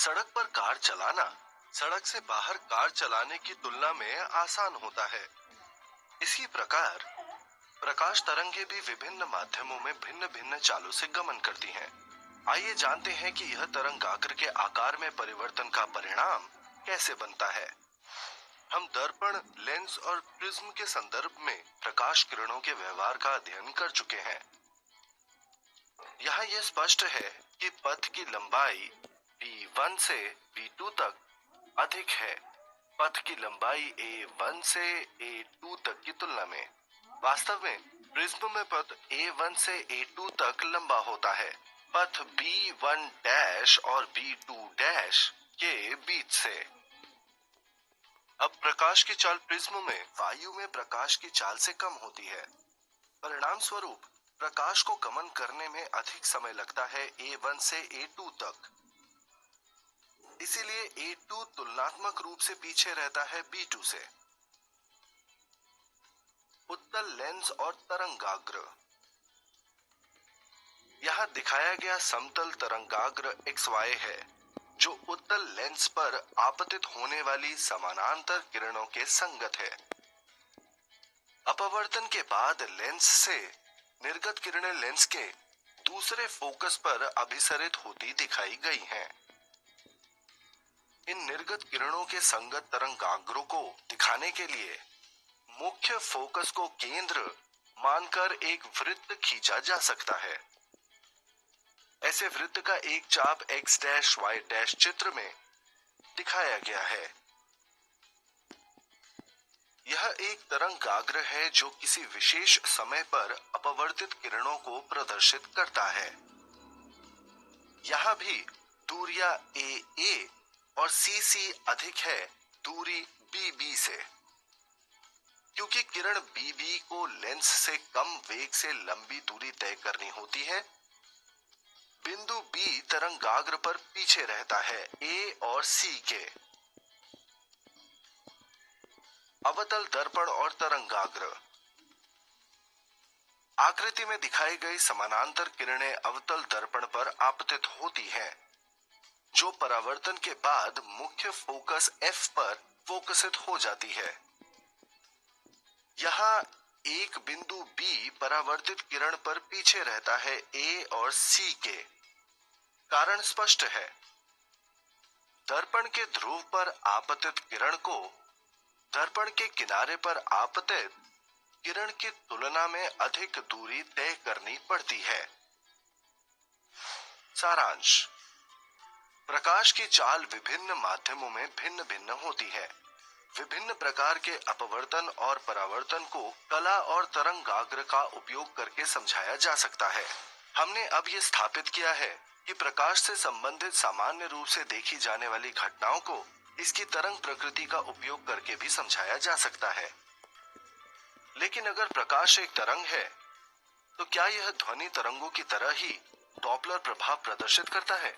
सड़क पर कार चलाना सड़क से बाहर कार चलाने की तुलना में आसान होता है। इसी प्रकार प्रकाश तरंगे भी विभिन्न माध्यमों में भिन्न भिन्न चालों से गमन करती हैं। आइए जानते हैं कि यह तरंगाग्र के आकार में परिवर्तन का परिणाम कैसे बनता है। हम दर्पण, लेंस और प्रिज्म के संदर्भ में प्रकाश किरणों के व्यवहार का अध्ययन कर चुके हैं। यहाँ यह स्पष्ट है कि पथ की लंबाई B1 से B2 तक अधिक है पथ की लंबाई A1 से A2 तक की तुलना में। वास्तव में प्रिज्म में पथ A1 से A2 तक लंबा होता है पथ B1 डैश और B2 डैश के बीच से। अब प्रकाश की चाल प्रिज्म में वायु में प्रकाश की चाल से कम होती है। परिणाम स्वरूप प्रकाश को गमन करने में अधिक समय लगता है A1 से A2 तक। इसीलिए A2 तुलनात्मक रूप से पीछे रहता है B2 से। उत्तल लेंस और तरंगाग्र। यहाँ दिखाया गया समतल तरंगाग्र XY है जो उत्तल लेंस पर आपतित होने वाली समानांतर किरणों के संगत है। अपवर्तन के बाद लेंस से निर्गत किरणें लेंस के दूसरे फोकस पर अभिसरित होती दिखाई गई हैं। इन निर्गत किरणों के संगत तरंगाग्रों को दिखाने के लिए मुख्य फोकस को केंद्र मानकर एक वृत्त खींचा जा सकता है। ऐसे वृत्त का एक चाप x डैश y डैश चित्र में दिखाया गया है। यह एक तरंगाग्र है जो किसी विशेष समय पर अपवर्तित किरणों को प्रदर्शित करता है। यहाँ भी दूरियां AA और CC अधिक है दूरी BB से। क्योंकि किरण BB को लेंस से कम वेग से लंबी दूरी तय करनी होती है, बिंदु B तरंगाग्र पर पीछे रहता है A और C के। अवतल दर्पण और तरंगाग्र। आकृति में दिखाई गई समानांतर किरणें अवतल दर्पण पर आपतित होती हैं, जो परावर्तन के बाद मुख्य फोकस F पर फोकसित हो जाती है। यहाँ एक बिंदु B परावर्तित किरण पर पीछे रहता है A और C के। कारण स्पष्ट है। दर्पण के ध्रुव पर आपतित किरण को दर्पण के किनारे पर आपतित किरण की तुलना में अधिक दूरी तय करनी पड़ती है। सारांश। प्रकाश की चाल विभिन्न माध्यमों में भिन्न भिन्न होती है। विभिन्न प्रकार के अपवर्तन और परावर्तन को कला और तरंगाग्र का उपयोग करके समझाया जा सकता है। हमने अब ये स्थापित किया है कि प्रकाश से संबंधित सामान्य रूप से देखी जाने वाली घटनाओं को इसकी तरंग प्रकृति का उपयोग करके भी समझाया जा सकता है। लेकिन अगर प्रकाश एक तरंग है, तो क्या यह ध्वनि तरंगों की तरह ही डॉपलर प्रभाव प्रदर्शित करता है?